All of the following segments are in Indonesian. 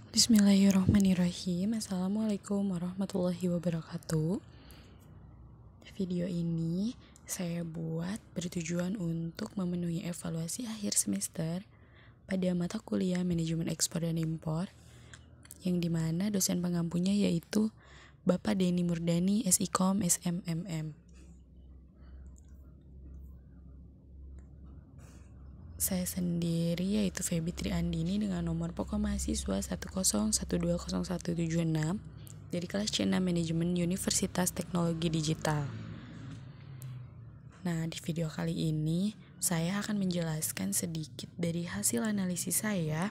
Bismillahirrahmanirrahim. Assalamualaikum warahmatullahi wabarakatuh. Video ini saya buat bertujuan untuk memenuhi evaluasi akhir semester pada mata kuliah Manajemen Ekspor dan Impor, yang dimana dosen pengampunya yaitu Bapak Denny Murdani, SIKOM, SMMM. Saya sendiri yaitu Feby Triandini dengan nomor pokok mahasiswa 101200176 dari kelas C6 Manajemen Universitas Teknologi Digital. Nah, di video kali ini saya akan menjelaskan sedikit dari hasil analisis saya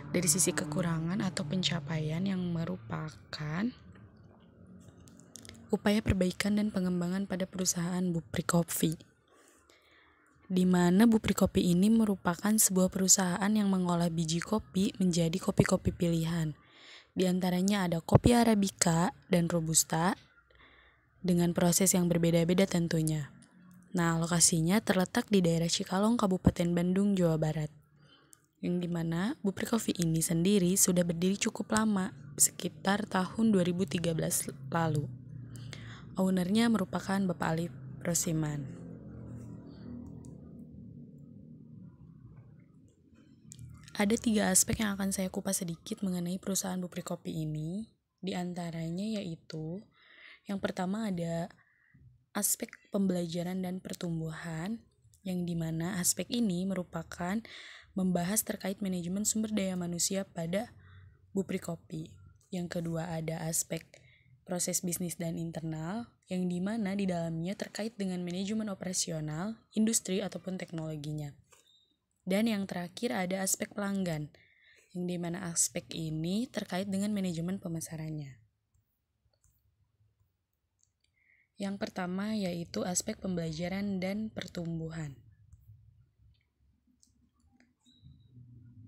dari sisi kekurangan atau pencapaian yang merupakan upaya perbaikan dan pengembangan pada perusahaan Bupri Coffee, di mana Bupri Kopi ini merupakan sebuah perusahaan yang mengolah biji kopi menjadi kopi-kopi pilihan. Di antaranya ada kopi Arabica dan Robusta dengan proses yang berbeda-beda tentunya. Nah, lokasinya terletak di daerah Cikalong, Kabupaten Bandung, Jawa Barat. Yang dimana Bupri Kopi ini sendiri sudah berdiri cukup lama, sekitar tahun 2013 lalu. Ownernya merupakan Bapak Ali Rosiman. Ada 3 aspek yang akan saya kupas sedikit mengenai perusahaan Bupri Kopi ini. Di antaranya yaitu, yang pertama ada aspek pembelajaran dan pertumbuhan, yang dimana aspek ini merupakan membahas terkait manajemen sumber daya manusia pada Bupri Kopi. Yang kedua ada aspek proses bisnis dan internal, yang dimana di dalamnya terkait dengan manajemen operasional, industri ataupun teknologinya. Dan yang terakhir ada aspek pelanggan, yang dimana aspek ini terkait dengan manajemen pemasarannya. Yang pertama yaitu aspek pembelajaran dan pertumbuhan.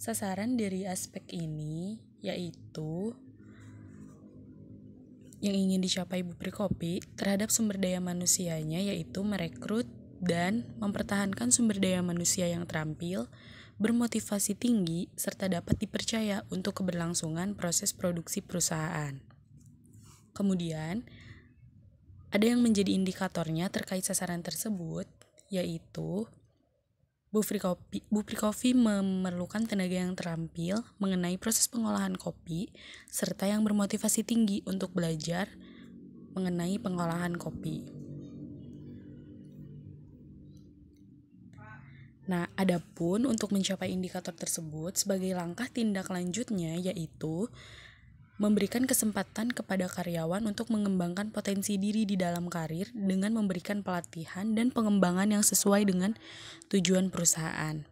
Sasaran dari aspek ini yaitu yang ingin dicapai Bupri Kopi terhadap sumber daya manusianya yaitu merekrut dan mempertahankan sumber daya manusia yang terampil, bermotivasi tinggi, serta dapat dipercaya untuk keberlangsungan proses produksi perusahaan. Kemudian, ada yang menjadi indikatornya terkait sasaran tersebut, yaitu Bupri Kopi memerlukan tenaga yang terampil mengenai proses pengolahan kopi, serta yang bermotivasi tinggi untuk belajar mengenai pengolahan kopi. Nah, adapun untuk mencapai indikator tersebut, sebagai langkah tindak lanjutnya yaitu memberikan kesempatan kepada karyawan untuk mengembangkan potensi diri di dalam karir dengan memberikan pelatihan dan pengembangan yang sesuai dengan tujuan perusahaan.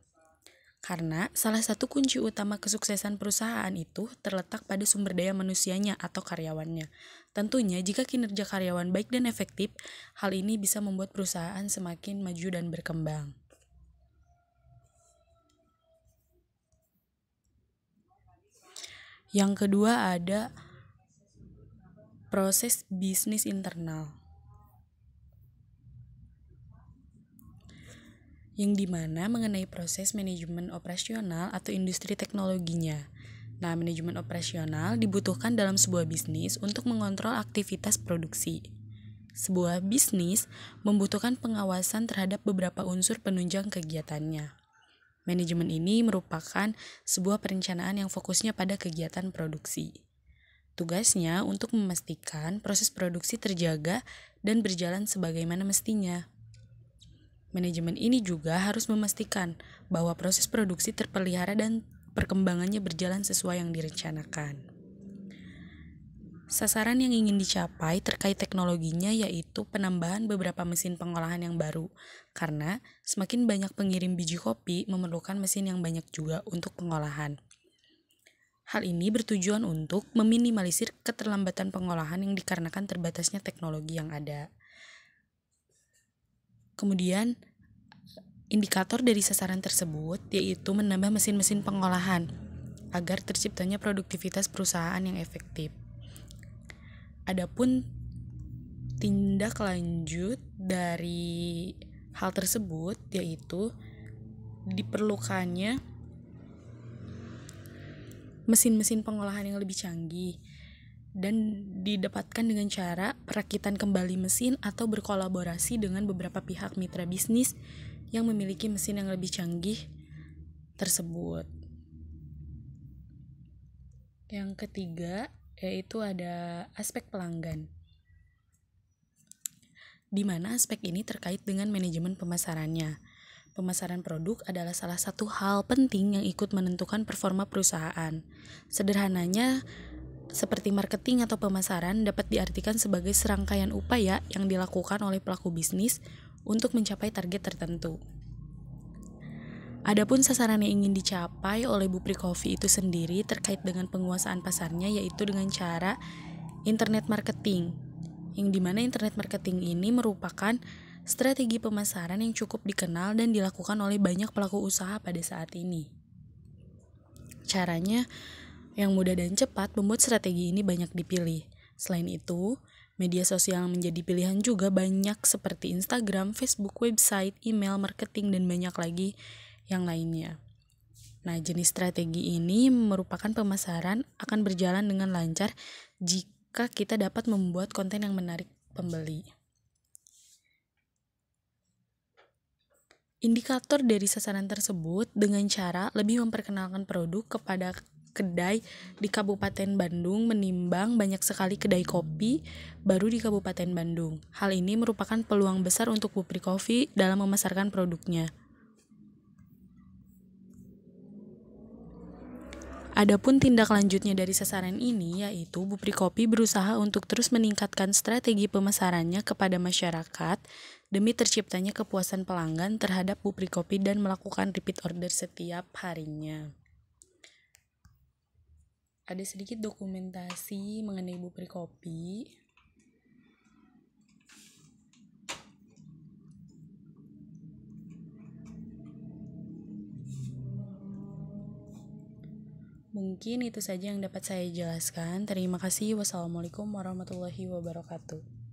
Karena salah satu kunci utama kesuksesan perusahaan itu terletak pada sumber daya manusianya atau karyawannya. Tentunya jika kinerja karyawan baik dan efektif, hal ini bisa membuat perusahaan semakin maju dan berkembang. Yang kedua ada proses bisnis internal, yang dimana mengenai proses manajemen operasional atau industri teknologinya. Nah, manajemen operasional dibutuhkan dalam sebuah bisnis untuk mengontrol aktivitas produksi. Sebuah bisnis membutuhkan pengawasan terhadap beberapa unsur penunjang kegiatannya. Manajemen ini merupakan sebuah perencanaan yang fokusnya pada kegiatan produksi. Tugasnya untuk memastikan proses produksi terjaga dan berjalan sebagaimana mestinya. Manajemen ini juga harus memastikan bahwa proses produksi terpelihara dan perkembangannya berjalan sesuai yang direncanakan. Sasaran yang ingin dicapai terkait teknologinya yaitu penambahan beberapa mesin pengolahan yang baru, karena semakin banyak pengirim biji kopi memerlukan mesin yang banyak juga untuk pengolahan. Hal ini bertujuan untuk meminimalisir keterlambatan pengolahan yang dikarenakan terbatasnya teknologi yang ada. Kemudian, indikator dari sasaran tersebut yaitu menambah mesin-mesin pengolahan agar terciptanya produktivitas perusahaan yang efektif. Adapun tindak lanjut dari hal tersebut yaitu diperlukannya mesin-mesin pengolahan yang lebih canggih, dan didapatkan dengan cara perakitan kembali mesin atau berkolaborasi dengan beberapa pihak mitra bisnis yang memiliki mesin yang lebih canggih tersebut. Yang ketiga, yaitu ada aspek pelanggan, di mana aspek ini terkait dengan manajemen pemasarannya. Pemasaran produk adalah salah satu hal penting yang ikut menentukan performa perusahaan. Sederhananya, seperti marketing atau pemasaran dapat diartikan sebagai serangkaian upaya yang dilakukan oleh pelaku bisnis untuk mencapai target tertentu. Adapun sasaran yang ingin dicapai oleh Bupri Coffee itu sendiri terkait dengan penguasaan pasarnya, yaitu dengan cara internet marketing, yang dimana internet marketing ini merupakan strategi pemasaran yang cukup dikenal dan dilakukan oleh banyak pelaku usaha pada saat ini. Caranya yang mudah dan cepat membuat strategi ini banyak dipilih. Selain itu, media sosial menjadi pilihan juga banyak seperti Instagram, Facebook, website, email, marketing, dan banyak lagi yang lainnya. Nah, jenis strategi ini merupakan pemasaran akan berjalan dengan lancar jika kita dapat membuat konten yang menarik pembeli. Indikator dari sasaran tersebut dengan cara lebih memperkenalkan produk kepada kedai di Kabupaten Bandung menimbang banyak sekali kedai kopi baru di Kabupaten Bandung. Hal ini merupakan peluang besar untuk Bupri Coffee dalam memasarkan produknya. Adapun tindak lanjutnya dari sasaran ini, yaitu Bupri Coffee berusaha untuk terus meningkatkan strategi pemasarannya kepada masyarakat demi terciptanya kepuasan pelanggan terhadap Bupri Coffee dan melakukan repeat order setiap harinya. Ada sedikit dokumentasi mengenai Bupri Coffee. Mungkin itu saja yang dapat saya jelaskan. Terima kasih. Wassalamualaikum warahmatullahi wabarakatuh.